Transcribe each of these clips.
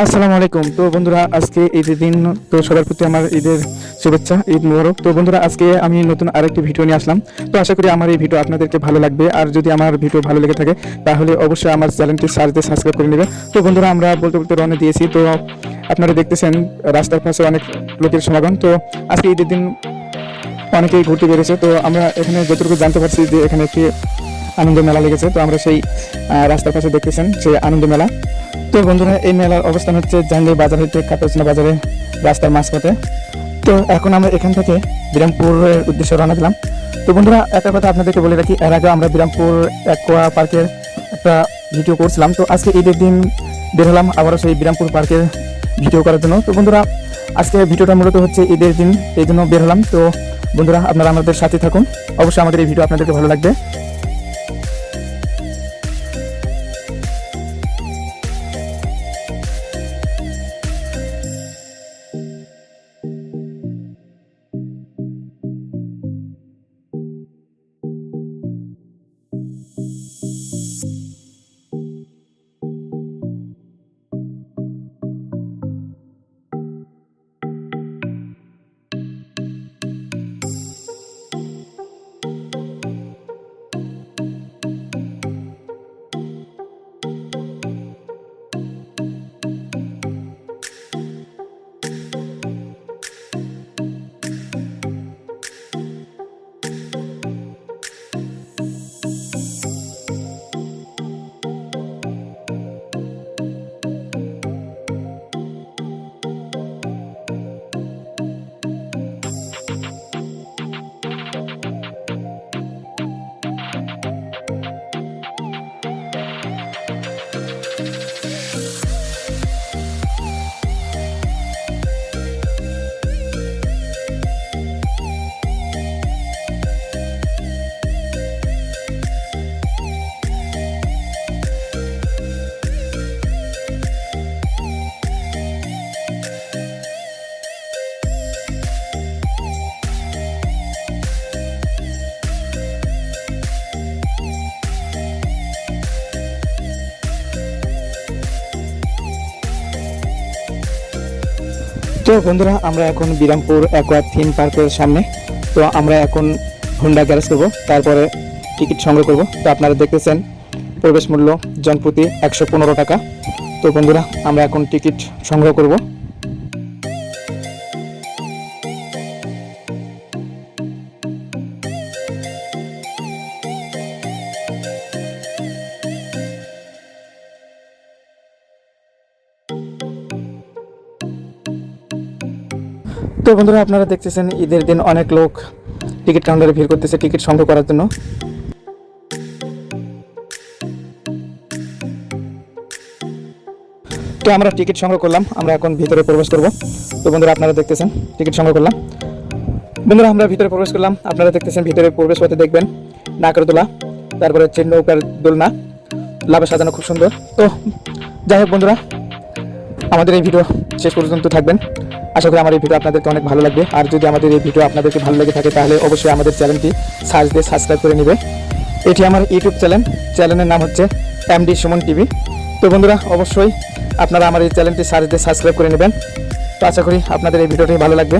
আসসালামু আলাইকুম। তো বন্ধুরা, আজকে ঈদের দিন। তো সবার প্রতি আমার ঈদের শুভেচ্ছা, ঈদ মুবারক। তো বন্ধুরা, আজকে আমি নতুন আরেকটি ভিডিও নিয়ে আসলাম। তো আশা করি আমার এই ভিডিও আপনাদেরকে ভালো লাগবে। আর যদি আমার ভিডিও ভালো লেগে থাকে তাহলে অবশ্যই আমার চ্যানেলটি সাবস্ক্রাইব করে নেবে। তো বন্ধুরা, আমরা বলতে বলতে রওনা দিয়েছি। তো আপনারা দেখতেছেন রাস্তার পাশে অনেক লোকের সমাগম। তো আজকে ঈদের দিন অনেকেই ঘুরতে বেরিয়েছে। তো আমরা এখানে যতটুকু জানতে পারছি যে এখানে একটি আনন্দ মেলা লেগেছে। তো আমরা সেই রাস্তার পাশে দেখতেছেন সেই আনন্দ মেলা। তো বন্ধুরা, এই মেলার অবস্থান হচ্ছে জাহাঙ্গীর বাজার হইতে কাটারচনা বাজারে রাস্তার মাঝপথে। তো এখন আমরা এখান থেকে বিরামপুরের উদ্দেশ্যে রওনা দিলাম। তো বন্ধুরা, একটা কথা আপনাদেরকে বলে রাখি, এর আগে আমরা বিরামপুর অ্যাকোয়া পার্কের একটা ভিডিও করছিলাম। তো আজকে ঈদের দিন বের হলাম আবারও সেই বিরামপুর পার্কের ভিডিও করার জন্য। তো বন্ধুরা, আজকে ভিডিওটা মূলত হচ্ছে ঈদের দিন, এই জন্য বের হলাম। তো বন্ধুরা, আপনারা আমাদের সাথে থাকুন, অবশ্যই আমাদের এই ভিডিও আপনাদেরকে ভালো লাগবে। তো বন্ধুরা, আমরা এখন বিরামপুর অ্যাকোয়া থিম পার্কের সামনে। তো আমরা এখন হোন্ডা গ্যারেজ করবো, তারপরে টিকিট সংগ্রহ করব। তো আপনারা দেখতেছেন প্রবেশ মূল্য জনপ্রতি 115 টাকা। তো বন্ধুরা, আমরা এখন টিকিট সংগ্রহ করব। তো বন্ধুরা, আপনারা দেখতেছেন ঈদের দিন অনেক লোক টিকিট কাউন্টারে ভিড় করতেছে টিকিট সংগ্রহ করার জন্য। তো আমরা টিকিট সংগ্রহ করলাম, আমরা এখন ভিতরে প্রবেশ করব। তো বন্ধুরা, আপনারা দেখতেছেন টিকিট সংগ্রহ করলাম। বন্ধুরা, আমরা ভিতরে প্রবেশ করলাম। আপনারা দেখতেছেন ভিতরে প্রবেশ করতে দেখবেন নাগরদোলা, তারপরে হচ্ছে নৌকার দোলনা, লাভে সাজানো, খুব সুন্দর। তো যাই হোক বন্ধুরা, আমাদের এই ভিডিও শেষ পর্যন্ত থাকবেন। আশা করি আমার এই ভিডিও আপনাদেরকে অনেক ভালো লাগবে। আর যদি আমাদের এই ভিডিও আপনাদেরকে ভালো লেগে থাকে তাহলে অবশ্যই আমাদের চ্যানেলটি সার্চ দিয়ে সাবস্ক্রাইব করে নেবে। এটি আমার ইউটিউব চ্যানেলের নাম হচ্ছে এমডি সুমন টিভি। তো বন্ধুরা, অবশ্যই আপনারা আমার এই চ্যানেলটি সার্চ দিয়ে সাবস্ক্রাইব করে নেবেন। তো আশা করি আপনাদের এই ভিডিওটি ভালো লাগবে।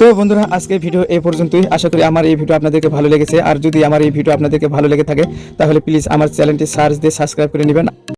তো বন্ধুরা আজকে ভিডিও এই পর্যন্তই। আশা করি আমার এই ভিডিও আপনাদেরকে ভালো লেগেছে। আর যদি আমার এই ভিডিও আপনাদেরকে ভালো লেগে থাকে তাহলে প্লিজ আমার চ্যানেলটি সার্চ দিয়ে সাবস্ক্রাইব করে নেবেন।